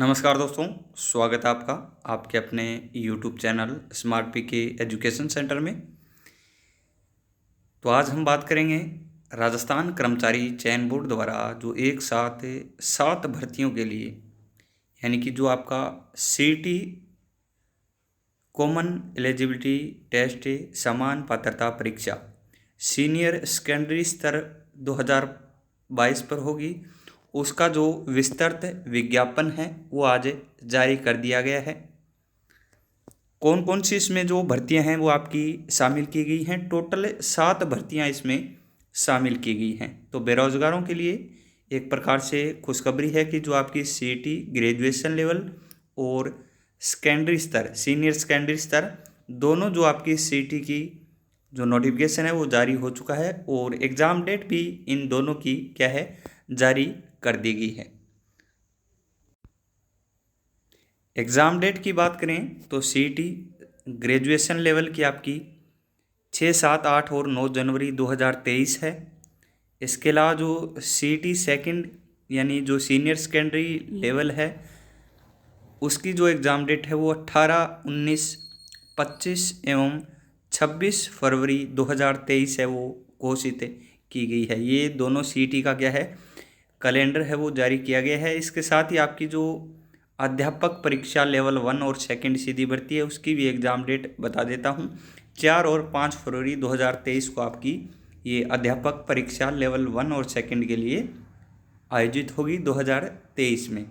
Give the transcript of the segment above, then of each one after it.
नमस्कार दोस्तों, स्वागत है आपका आपके अपने YouTube चैनल स्मार्ट पीके एजुकेशन सेंटर में। तो आज हम बात करेंगे राजस्थान कर्मचारी चयन बोर्ड द्वारा जो एक साथ 7 भर्तियों के लिए यानी कि जो आपका सीटी कॉमन एलिजिबिलिटी टेस्ट समान पात्रता परीक्षा सीनियर सेकेंडरी स्तर 2022 पर होगी, उसका जो विस्तृत विज्ञापन है वो आज जारी कर दिया गया है। कौन कौन सी इसमें जो भर्तियां हैं वो आपकी शामिल की गई हैं। टोटल 7 भर्तियां इसमें शामिल की गई हैं। तो बेरोजगारों के लिए एक प्रकार से खुशखबरी है कि जो आपकी सीटी ग्रेजुएशन लेवल और सेकेंडरी स्तर सीनियर सेकेंडरी स्तर दोनों जो आपकी सीटी की जो नोटिफिकेशन है वो जारी हो चुका है और एग्ज़ाम डेट भी इन दोनों की क्या है जारी कर दी गई है। एग्ज़ाम डेट की बात करें तो सीटी ग्रेजुएशन लेवल की आपकी 6, 7, 8 और 9 जनवरी 2023 है। इसके अलावा जो सीटी सेकंड यानी जो सीनियर सेकेंडरी लेवल है उसकी जो एग्ज़ाम डेट है वो 18, 19, 25 एवं 26 फरवरी 2023 है वो घोषित की गई है। ये दोनों सीटी का क्या है कैलेंडर है वो जारी किया गया है। इसके साथ ही आपकी जो अध्यापक परीक्षा लेवल 1 और सेकंड सीधी भर्ती है उसकी भी एग्ज़ाम डेट बता देता हूँ। 4 और 5 फरवरी 2023 को आपकी ये अध्यापक परीक्षा लेवल 1 और सेकंड के लिए आयोजित होगी 2023 में।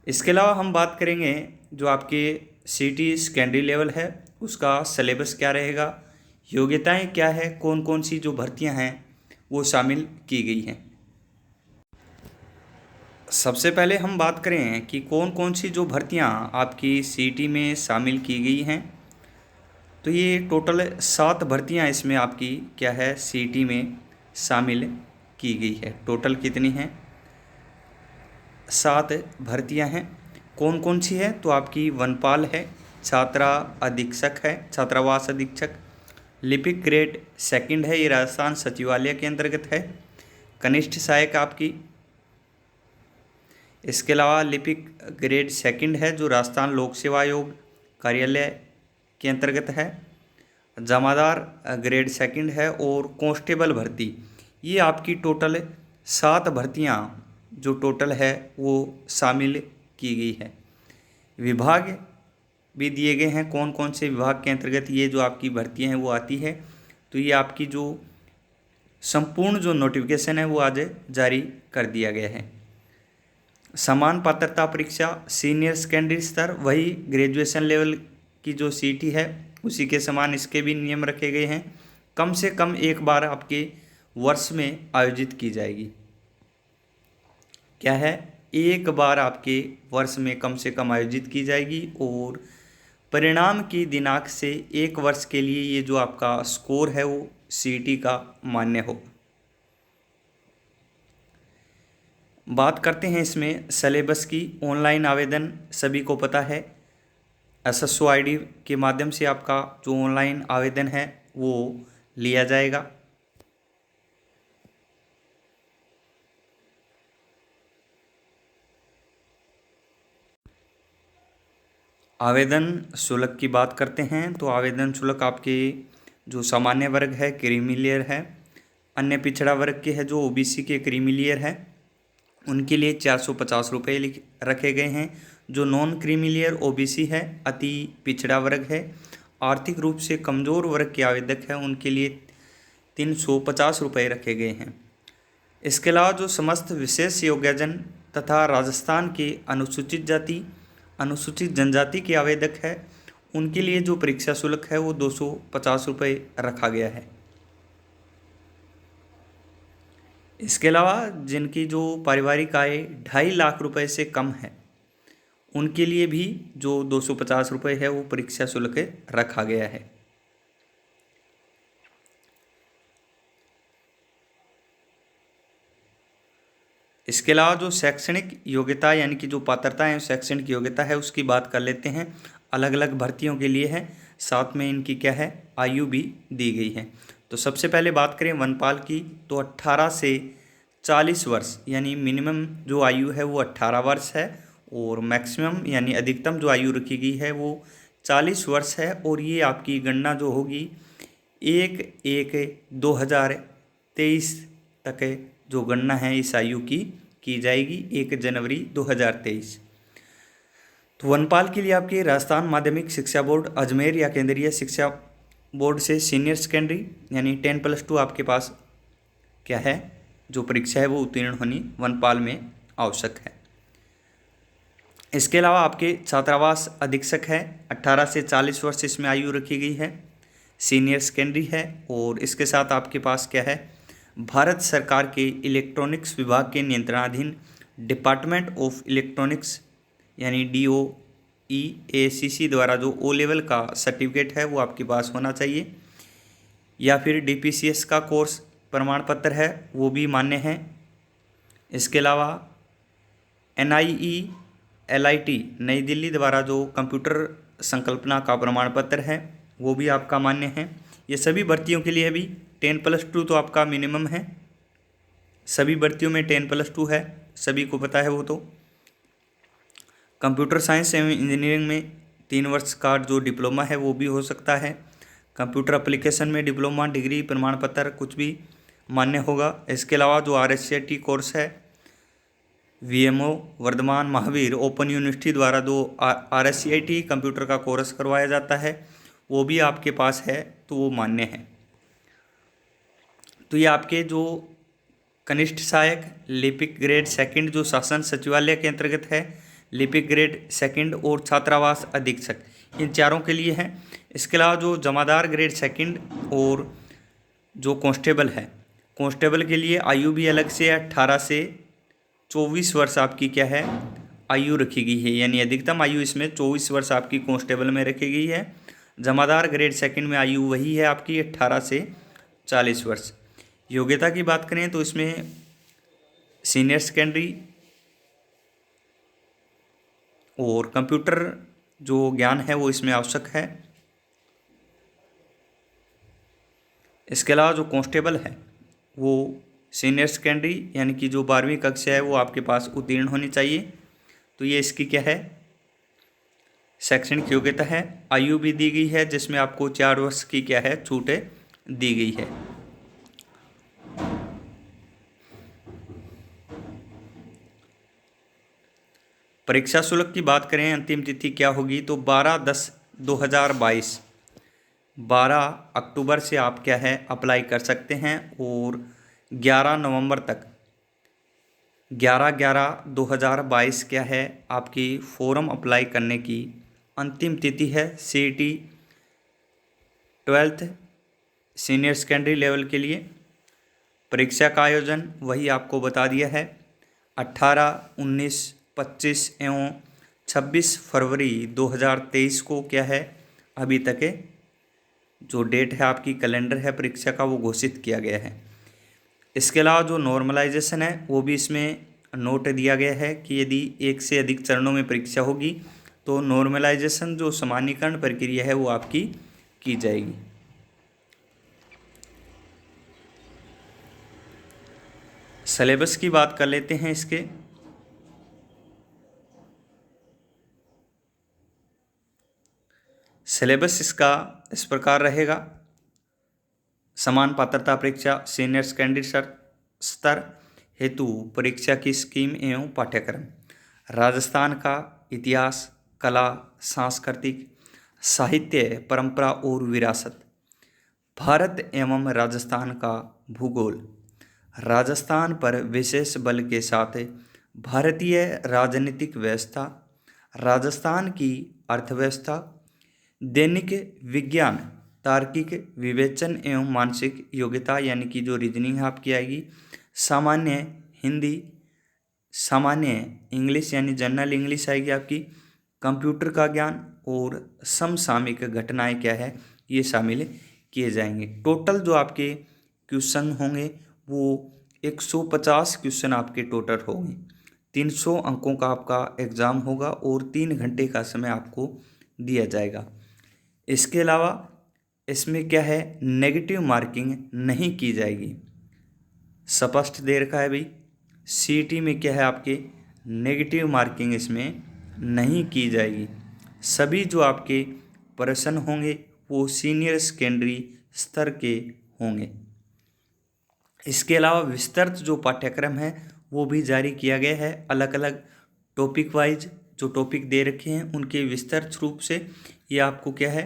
इसके अलावा हम बात करेंगे जो आपके सीटी सेकेंडरी लेवल है उसका सिलेबस क्या रहेगा, योग्यताएं क्या है, कौन कौन सी जो भर्तियां हैं वो शामिल की गई हैं। सबसे पहले हम बात करें कि कौन कौन सी जो भर्तियां आपकी सीटी में शामिल की गई हैं। तो ये टोटल 7 भर्तियां इसमें आपकी क्या है सीटी में शामिल की गई है। टोटल कितनी हैं? 7 भर्तियां हैं। कौन कौन सी है? तो आपकी वनपाल है, छात्रा अधीक्षक है, छात्रावास अधीक्षक, लिपिक ग्रेड सेकंड है, ये राजस्थान सचिवालय के अंतर्गत है, कनिष्ठ सहायक आपकी। इसके अलावा लिपिक ग्रेड सेकंड है जो राजस्थान लोक सेवा आयोग कार्यालय के अंतर्गत है, जमादार ग्रेड सेकंड है और कांस्टेबल भर्ती। ये आपकी टोटल 7 भर्तियां जो टोटल है वो शामिल की गई है। विभाग भी दिए गए हैं, कौन कौन से विभाग के अंतर्गत ये जो आपकी भर्तियां हैं वो आती है। तो ये आपकी जो संपूर्ण जो नोटिफिकेशन है वो आज जारी कर दिया गया है। समान पात्रता परीक्षा सीनियर सेकेंडरी स्तर वही ग्रेजुएशन लेवल की जो सीटी है उसी के समान इसके भी नियम रखे गए हैं। कम से कम एक बार आपके वर्ष में आयोजित की जाएगी। क्या है? एक बार आपके वर्ष में कम से कम आयोजित की जाएगी और परिणाम की दिनांक से 1 वर्ष के लिए ये जो आपका स्कोर है वो सीटी का मान्य हो। बात करते हैं इसमें सिलेबस की। ऑनलाइन आवेदन सभी को पता है, एसएसओ आईडी के माध्यम से आपका जो ऑनलाइन आवेदन है वो लिया जाएगा। आवेदन शुल्क की बात करते हैं तो आवेदन शुल्क आपके जो सामान्य वर्ग है क्रीमी लेयर है, अन्य पिछड़ा वर्ग के है जो ओबीसी के क्रीमी लेयर है उनके लिए 450 रुपये रखे गए हैं। जो नॉन क्रीमी लेयर ओबीसी है अति पिछड़ा वर्ग है, आर्थिक रूप से कमज़ोर वर्ग के आवेदक हैं उनके लिए 350 रुपये रखे गए हैं। इसके अलावा जो समस्त विशेष योग्यजन तथा राजस्थान के अनुसूचित जाति अनुसूचित जनजाति के आवेदक है उनके लिए जो परीक्षा शुल्क है वो 250 रुपये रखा गया है। इसके अलावा जिनकी जो पारिवारिक आय 2.5 लाख रुपए से कम है उनके लिए भी जो 250 रुपये है वो परीक्षा शुल्क रखा गया है। इसके अलावा जो शैक्षणिक योग्यता यानी कि जो पात्रता है शैक्षणिक योग्यता है उसकी बात कर लेते हैं। अलग अलग भर्तियों के लिए है, साथ में इनकी क्या है आयु भी दी गई है। तो सबसे पहले बात करें वनपाल की तो 18 से 40 वर्ष यानी मिनिमम जो आयु है वो 18 वर्ष है और मैक्सिमम यानी अधिकतम जो आयु रखी गई है वो 40 वर्ष है। और ये आपकी गणना जो होगी 1/1/2023 तक जो गणना है इस आयु की जाएगी 1 जनवरी 2023। तो वनपाल के लिए आपके राजस्थान माध्यमिक शिक्षा बोर्ड अजमेर या केंद्रीय शिक्षा बोर्ड से सीनियर सेकेंडरी यानी 10+2 आपके पास क्या है जो परीक्षा है वो उत्तीर्ण होनी वनपाल में आवश्यक है। इसके अलावा आपके छात्रावास अधीक्षक है 18 से 40 वर्ष इसमें आयु रखी गई है, सीनियर सेकेंडरी है। और इसके साथ आपके पास क्या है भारत सरकार के इलेक्ट्रॉनिक्स विभाग के नियंत्रणाधीन डिपार्टमेंट ऑफ इलेक्ट्रॉनिक्स यानी DOE/ACC द्वारा जो O लेवल का सर्टिफिकेट है वो आपके पास होना चाहिए, या फिर DPCS का कोर्स प्रमाण पत्र है वो भी मान्य है। इसके अलावा NIE/LIT नई दिल्ली द्वारा जो कंप्यूटर संकल्पना का प्रमाण पत्र है वो भी आपका मान्य है। ये सभी भर्तियों के लिए भी 10+2 तो आपका मिनिमम है, सभी भर्तियों में 10+2 है, सभी को पता है वो। तो कंप्यूटर साइंस एवं इंजीनियरिंग में 3 वर्ष का जो डिप्लोमा है वो भी हो सकता है। कंप्यूटर एप्लीकेशन में डिप्लोमा डिग्री प्रमाण पत्र कुछ भी मान्य होगा। इसके अलावा जो RSCT कोर्स है VMO Vardhman Mahaveer open university द्वारा जो RSCT कंप्यूटर का कोर्स करवाया जाता है वो भी आपके पास है तो वो मान्य है। तो ये आपके जो कनिष्ठ सहायक लिपिक ग्रेड सेकंड जो शासन सचिवालय के अंतर्गत है, लिपिक ग्रेड सेकंड और छात्रावास अधीक्षक इन चारों के लिए है। इसके अलावा जो जमादार ग्रेड सेकंड और जो कांस्टेबल है, कांस्टेबल के लिए आयु भी अलग से 18 से 24 वर्ष आपकी क्या है आयु रखी गई है, यानी अधिकतम आयु इसमें 24 वर्ष आपकी कांस्टेबल में रखी गई है। जमादार ग्रेड सेकंड में आयु वही है आपकी 18 से 40 वर्ष। योग्यता की बात करें तो इसमें सीनियर सेकेंडरी और कंप्यूटर जो ज्ञान है वो इसमें आवश्यक है। इसके अलावा जो कांस्टेबल है वो सीनियर सेकेंडरी यानी कि जो 12वीं कक्षा है वो आपके पास उत्तीर्ण होनी चाहिए। तो ये इसकी क्या है शैक्षणिक योग्यता है। आयु भी दी गई है जिसमें आपको 4 वर्ष की क्या है छूट दी गई है। परीक्षा शुल्क की बात करें अंतिम तिथि क्या होगी तो 12/10/2022 12 अक्टूबर से आप क्या है अप्लाई कर सकते हैं और 11 नवंबर तक 11/11/2022 क्या है आपकी फॉर्म अप्लाई करने की अंतिम तिथि है। CET 12th senior secondary level के लिए परीक्षा का आयोजन वही आपको बता दिया है 18, 19, 25 एवं 26 फरवरी 2023 को क्या है अभी तक जो डेट है आपकी कैलेंडर है परीक्षा का वो घोषित किया गया है। इसके अलावा जो नॉर्मलाइजेशन है वो भी इसमें नोट दिया गया है कि यदि एक से अधिक चरणों में परीक्षा होगी तो नॉर्मलाइजेशन जो सामान्यीकरण प्रक्रिया है वो आपकी की जाएगी। सिलेबस की बात कर लेते हैं। इसके सिलेबस इसका इस प्रकार रहेगा। समान पात्रता परीक्षा सीनियर सेकेंडरी स्तर हेतु परीक्षा की स्कीम एवं पाठ्यक्रम राजस्थान का इतिहास, कला, सांस्कृतिक, साहित्य, परंपरा और विरासत, भारत एवं राजस्थान का भूगोल, राजस्थान पर विशेष बल के साथ भारतीय राजनीतिक व्यवस्था, राजस्थान की अर्थव्यवस्था, दैनिक विज्ञान, तार्किक विवेचन एवं मानसिक योग्यता यानी कि जो रीजनिंग आपकी आएगी, सामान्य हिंदी, सामान्य इंग्लिश यानी जनरल इंग्लिश आएगी आपकी, कंप्यूटर का ज्ञान और समसामयिक घटनाएं क्या है ये शामिल किए जाएंगे। टोटल जो आपके क्वेश्चन होंगे वो 150 क्वेश्चन आपके टोटल होंगे। 300 अंकों का आपका एग्ज़ाम होगा और 3 घंटे का समय आपको दिया जाएगा। इसके अलावा इसमें क्या है नेगेटिव मार्किंग नहीं की जाएगी। स्पष्ट दे रखा है भाई। CET में क्या है आपके नेगेटिव मार्किंग इसमें नहीं की जाएगी। सभी जो आपके प्रश्न होंगे वो सीनियर सेकेंडरी स्तर के होंगे। इसके अलावा विस्तृत जो पाठ्यक्रम है वो भी जारी किया गया है। अलग अलग टॉपिक वाइज जो टॉपिक दे रखे हैं उनके विस्तृत रूप से ये आपको क्या है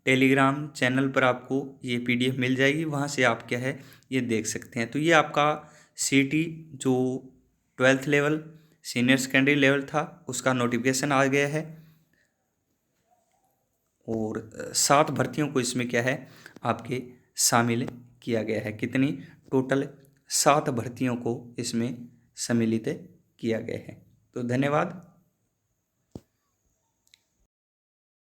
टेलीग्राम चैनल पर आपको ये PDF मिल जाएगी, वहाँ से आप क्या है ये देख सकते हैं। तो ये आपका CT जो 12th level senior secondary level था उसका नोटिफिकेशन आ गया है और 7 भर्तियों को इसमें क्या है आपके शामिल किया गया है। कितनी टोटल 7 भर्तियों को इसमें सम्मिलित किया गया है। तो धन्यवाद।